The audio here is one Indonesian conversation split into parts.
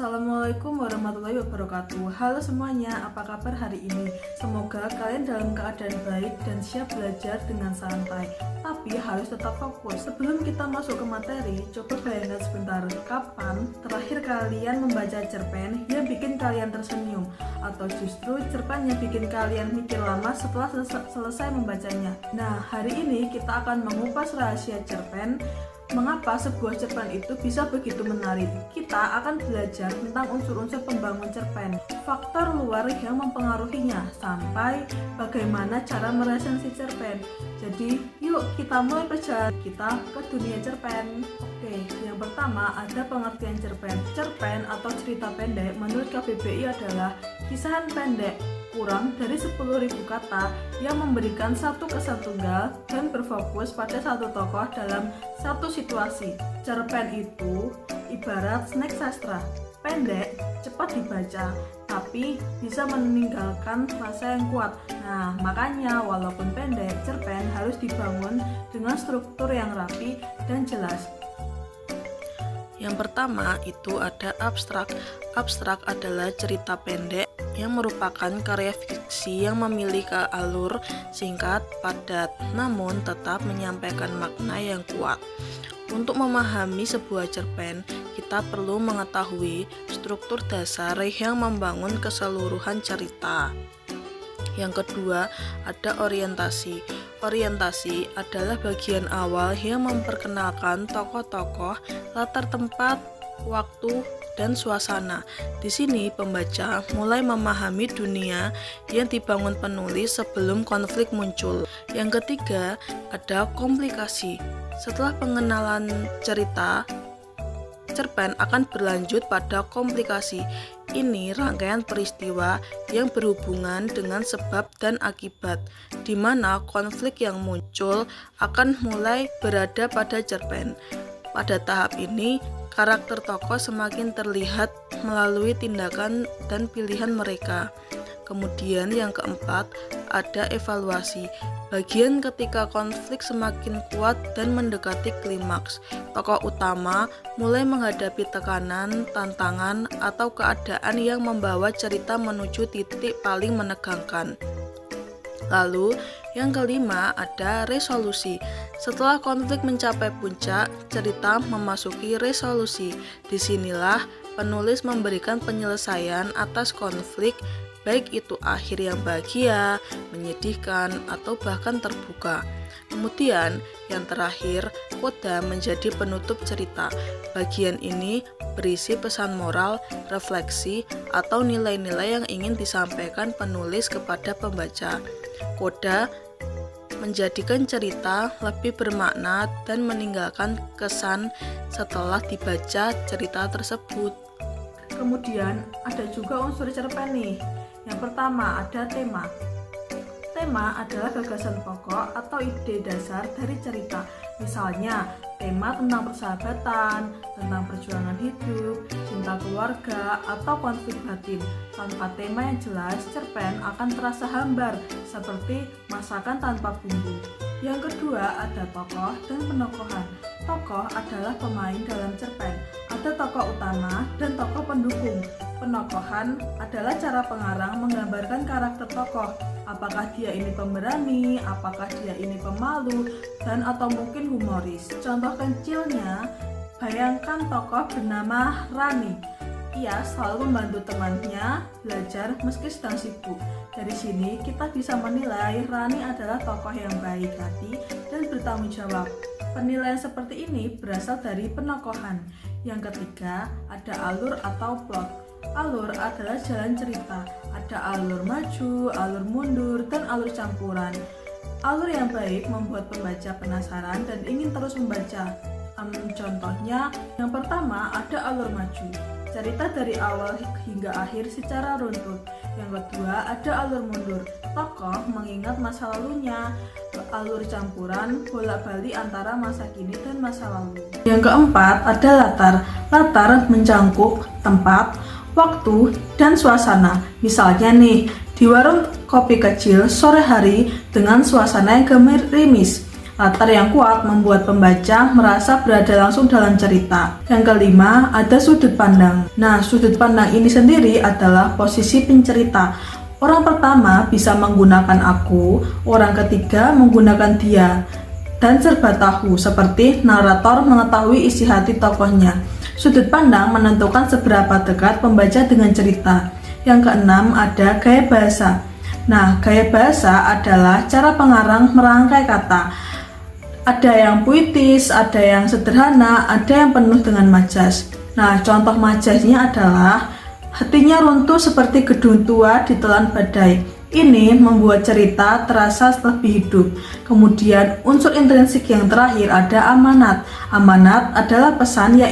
Assalamualaikum warahmatullahi wabarakatuh. Halo semuanya, apa kabar hari ini? Semoga kalian dalam keadaan baik dan siap belajar dengan santai. Tapi harus tetap fokus. Sebelum kita masuk ke materi, coba bayangkan sebentar, kapan terakhir kalian membaca cerpen yang bikin kalian tersenyum? Atau justru cerpen yang bikin kalian mikir lama setelah selesai membacanya? Nah, hari ini kita akan mengupas rahasia cerpen. Mengapa sebuah cerpen itu bisa begitu menarik? Kita akan belajar tentang unsur-unsur pembangun cerpen, faktor luar yang mempengaruhinya, sampai bagaimana cara meresensi cerpen. Jadi, yuk kita mulai perjalanan kita ke dunia cerpen. Oke, yang pertama ada pengertian cerpen. Cerpen atau cerita pendek menurut KBBI adalah kisahan pendek kurang dari 10.000 kata yang memberikan satu kesan tunggal dan berfokus pada satu tokoh dalam satu situasi. Cerpen itu ibarat snack sastra, pendek, cepat dibaca, tapi bisa meninggalkan rasa yang kuat. Nah, makanya walaupun pendek, cerpen harus dibangun dengan struktur yang rapi dan jelas. Yang pertama itu ada abstrak. Abstrak adalah cerita pendek yang merupakan karya fiksi yang memiliki alur singkat, padat, namun tetap menyampaikan makna yang kuat. Untuk memahami sebuah cerpen, kita perlu mengetahui struktur dasar yang membangun keseluruhan cerita. Yang kedua, ada orientasi. Orientasi adalah bagian awal yang memperkenalkan tokoh-tokoh, latar tempat, waktu, dan suasana. Di sini pembaca mulai memahami dunia yang dibangun penulis sebelum konflik muncul. Yang ketiga, ada komplikasi. Setelah pengenalan cerita, cerpen akan berlanjut pada komplikasi. Ini rangkaian peristiwa yang berhubungan dengan sebab dan akibat, di mana konflik yang muncul akan mulai berada pada cerpen. Pada tahap ini, karakter tokoh semakin terlihat melalui tindakan dan pilihan mereka. Kemudian yang keempat, ada evaluasi. Bagian ketika konflik semakin kuat dan mendekati klimaks, tokoh utama mulai menghadapi tekanan, tantangan, atau keadaan yang membawa cerita menuju titik paling menegangkan. Lalu, yang kelima ada resolusi. Setelah konflik mencapai puncak, cerita memasuki resolusi. Disinilah penulis memberikan penyelesaian atas konflik, baik itu akhir yang bahagia, menyedihkan, atau bahkan terbuka. Kemudian, yang terakhir, koda menjadi penutup cerita. Bagian ini berisi pesan moral, refleksi, atau nilai-nilai yang ingin disampaikan penulis kepada pembaca. Koda menjadikan cerita lebih bermakna dan meninggalkan kesan setelah dibaca cerita tersebut. Kemudian ada juga unsur cerpen nih. Yang pertama ada tema. Tema adalah gagasan pokok atau ide dasar dari cerita. Misalnya, tema tentang persahabatan, tentang perjuangan hidup, cinta keluarga, atau konflik batin. Tanpa tema yang jelas, cerpen akan terasa hambar, seperti masakan tanpa bumbu. Yang kedua, ada tokoh dan penokohan. Tokoh adalah pemain dalam cerpen. Ada tokoh utama dan tokoh pendukung. Penokohan adalah cara pengarang menggambarkan karakter tokoh. Apakah dia ini pemberani, apakah dia ini pemalu, dan atau mungkin humoris. Contoh kecilnya, bayangkan tokoh bernama Rani. Ia selalu membantu temannya belajar meski sedang sibuk. Dari sini kita bisa menilai Rani adalah tokoh yang baik hati dan bertanggung jawab. Penilaian seperti ini berasal dari penokohan. Yang ketiga, ada alur atau plot. Alur adalah jalan cerita. Ada alur maju, alur mundur, dan alur campuran. Alur yang baik membuat pembaca penasaran dan ingin terus membaca. Contohnya, yang pertama ada alur maju. Cerita dari awal hingga akhir secara runtut. Yang kedua ada alur mundur. Tokoh mengingat masa lalunya. Alur campuran bolak-balik antara masa kini dan masa lalu. Yang keempat ada latar. Latar mencangkup tempat, waktu, dan suasana. Misalnya nih, di warung kopi kecil sore hari dengan suasana yang gerimis. Latar yang kuat membuat pembaca merasa berada langsung dalam cerita. Yang kelima, ada sudut pandang. Nah, sudut pandang ini sendiri adalah posisi pencerita. Orang pertama bisa menggunakan aku, orang ketiga menggunakan dia, dan serba tahu seperti narator mengetahui isi hati tokohnya. Sudut pandang menentukan seberapa dekat pembaca dengan cerita. Yang keenam, ada gaya bahasa. Nah, gaya bahasa adalah cara pengarang merangkai kata. Ada yang puitis, ada yang sederhana, ada yang penuh dengan majas. Nah, contoh majasnya adalah hatinya runtuh seperti gedung tua ditelan badai. Ini membuat cerita terasa lebih hidup. Kemudian, unsur intrinsik yang terakhir ada amanat. Amanat adalah pesan yang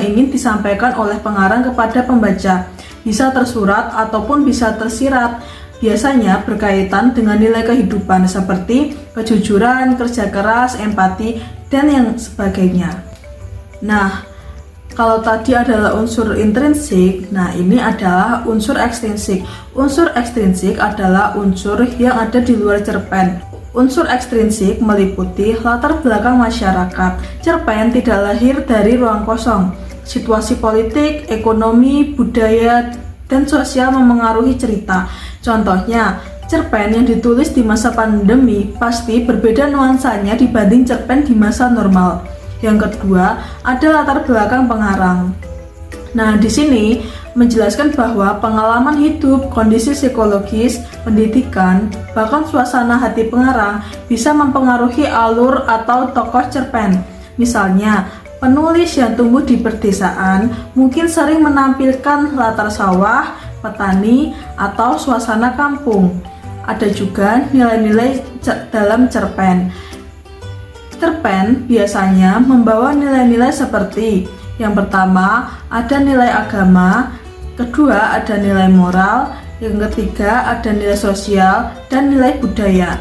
ingin disampaikan oleh pengarang kepada pembaca. Bisa tersurat ataupun bisa tersirat. Biasanya berkaitan dengan nilai kehidupan seperti kejujuran, kerja keras, empati, dan yang sebagainya. Nah, kalau tadi adalah unsur intrinsik, nah ini adalah unsur ekstrinsik. Unsur ekstrinsik adalah unsur yang ada di luar cerpen. Unsur ekstrinsik meliputi latar belakang masyarakat. Cerpen tidak lahir dari ruang kosong. Situasi politik, ekonomi, budaya, dan sosial memengaruhi cerita. Contohnya, cerpen yang ditulis di masa pandemi pasti berbeda nuansanya dibanding cerpen di masa normal. Yang kedua, ada latar belakang pengarang. Nah, di sini menjelaskan bahwa pengalaman hidup, kondisi psikologis, pendidikan, bahkan suasana hati pengarang bisa mempengaruhi alur atau tokoh cerpen. Misalnya, penulis yang tumbuh di perdesaan mungkin sering menampilkan latar sawah, petani, atau suasana kampung. Ada juga nilai-nilai dalam cerpen. Cerpen biasanya membawa nilai-nilai seperti yang pertama, ada nilai agama, kedua, ada nilai moral, yang ketiga, ada nilai sosial, dan nilai budaya.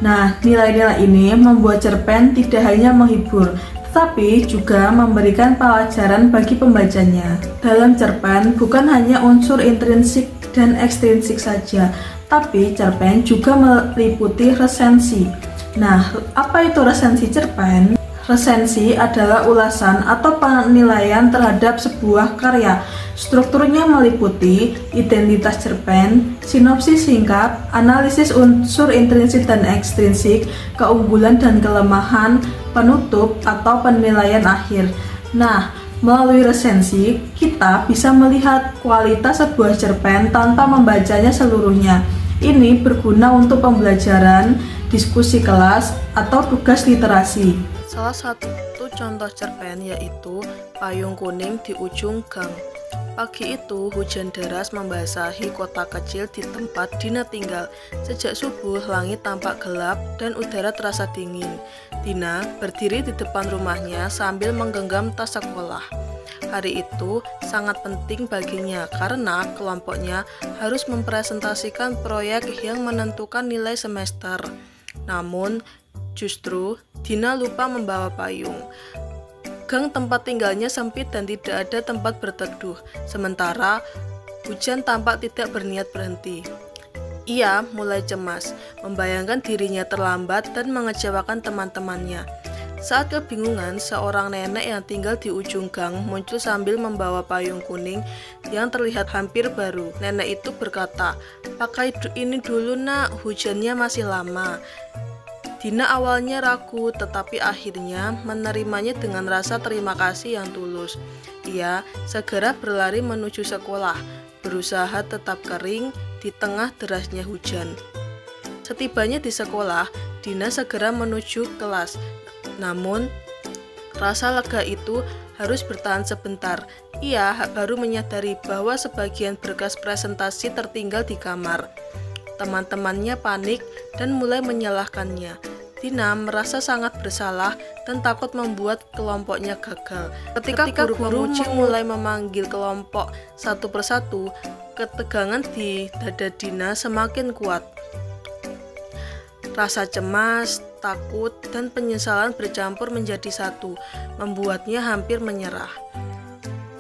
Nah, nilai-nilai ini membuat cerpen tidak hanya menghibur, tetapi juga memberikan pelajaran bagi pembacanya. Dalam cerpen bukan hanya unsur intrinsik dan ekstrinsik saja, tapi cerpen juga meliputi resensi. Nah, apa itu resensi cerpen? Resensi adalah ulasan atau penilaian terhadap sebuah karya. Strukturnya meliputi identitas cerpen, sinopsis singkat, analisis unsur intrinsik dan ekstrinsik, keunggulan dan kelemahan, penutup atau penilaian akhir. Nah, melalui resensi, kita bisa melihat kualitas sebuah cerpen tanpa membacanya seluruhnya. Ini berguna untuk pembelajaran, diskusi kelas, atau tugas literasi. Salah satu contoh cerpen yaitu Payung Kuning di Ujung Gang. Pagi itu hujan deras membasahi kota kecil di tempat Dina tinggal. Sejak subuh langit tampak gelap dan udara terasa dingin. Dina berdiri di depan rumahnya sambil menggenggam tas sekolah. Hari itu sangat penting baginya karena kelompoknya harus mempresentasikan proyek yang menentukan nilai semester. Namun justru Dina lupa membawa payung. Gang tempat tinggalnya sempit dan tidak ada tempat berteduh. Sementara hujan tampak tidak berniat berhenti. Ia mulai cemas, membayangkan dirinya terlambat dan mengecewakan teman-temannya. Saat kebingungan, seorang nenek yang tinggal di ujung gang muncul sambil membawa payung kuning yang terlihat hampir baru. Nenek itu berkata, "Pakai ini dulu nak, hujannya masih lama." Dina awalnya ragu, tetapi akhirnya menerimanya dengan rasa terima kasih yang tulus. Ia segera berlari menuju sekolah, berusaha tetap kering di tengah derasnya hujan. Setibanya di sekolah, Dina segera menuju kelas. Namun, rasa lega itu harus bertahan sebentar. Ia baru menyadari bahwa sebagian berkas presentasi tertinggal di kamar. Teman-temannya panik dan mulai menyalahkannya. Dina merasa sangat bersalah dan takut membuat kelompoknya gagal. Ketika guru mulai memanggil kelompok satu persatu, ketegangan di dada Dina semakin kuat. Rasa cemas, takut, dan penyesalan bercampur menjadi satu, membuatnya hampir menyerah.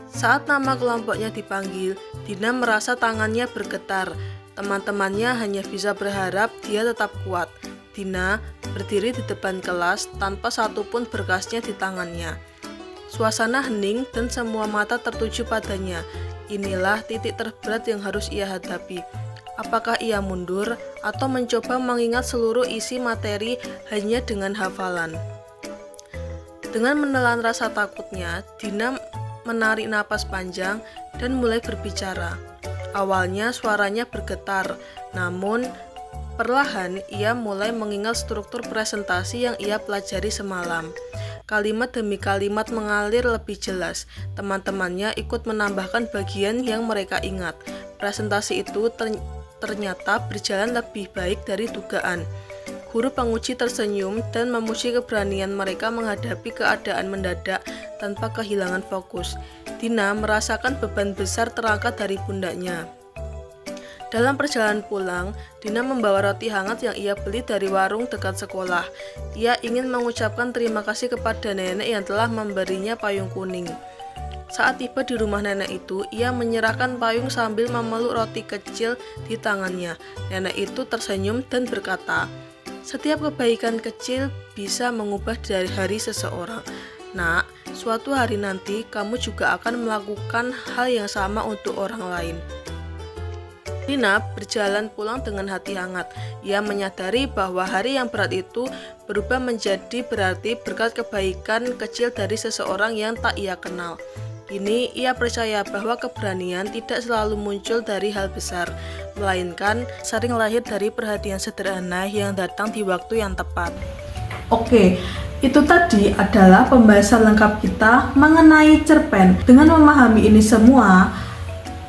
Saat nama kelompoknya dipanggil, Dina merasa tangannya bergetar. Teman-temannya hanya bisa berharap dia tetap kuat. Dina berdiri di depan kelas tanpa satupun berkasnya di tangannya. Suasana hening dan semua mata tertuju padanya. Inilah titik terberat yang harus ia hadapi. Apakah ia mundur atau mencoba mengingat seluruh isi materi hanya dengan hafalan? Dengan menelan rasa takutnya, Dina menarik napas panjang dan mulai berbicara. Awalnya suaranya bergetar, namun perlahan ia mulai mengingat struktur presentasi yang ia pelajari semalam. Kalimat demi kalimat mengalir lebih jelas. Teman-temannya ikut menambahkan bagian yang mereka ingat. Presentasi itu ternyata berjalan lebih baik dari dugaan. Guru penguji tersenyum dan memuji keberanian mereka menghadapi keadaan mendadak tanpa kehilangan fokus. Dina merasakan beban besar terangkat dari pundaknya. Dalam perjalanan pulang, Dina membawa roti hangat yang ia beli dari warung dekat sekolah. Ia ingin mengucapkan terima kasih kepada nenek yang telah memberinya payung kuning. Saat tiba di rumah nenek itu, ia menyerahkan payung sambil memeluk roti kecil di tangannya. Nenek itu tersenyum dan berkata, "Setiap kebaikan kecil bisa mengubah dari hari seseorang. Nak, suatu hari nanti kamu juga akan melakukan hal yang sama untuk orang lain." Dina berjalan pulang dengan hati hangat. Ia menyadari bahwa hari yang berat itu berubah menjadi berarti berkat kebaikan kecil dari seseorang yang tak ia kenal. Kini ia percaya bahwa keberanian tidak selalu muncul dari hal besar, melainkan sering lahir dari perhatian sederhana yang datang di waktu yang tepat. Oke, itu tadi adalah pembahasan lengkap kita mengenai cerpen. Dengan memahami ini semua,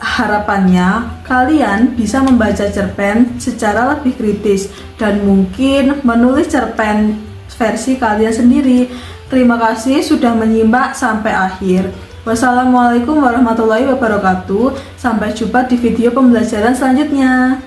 harapannya kalian bisa membaca cerpen secara lebih kritis dan mungkin menulis cerpen versi kalian sendiri. Terima kasih sudah menyimak sampai akhir. Wassalamualaikum warahmatullahi wabarakatuh. Sampai jumpa di video pembelajaran selanjutnya.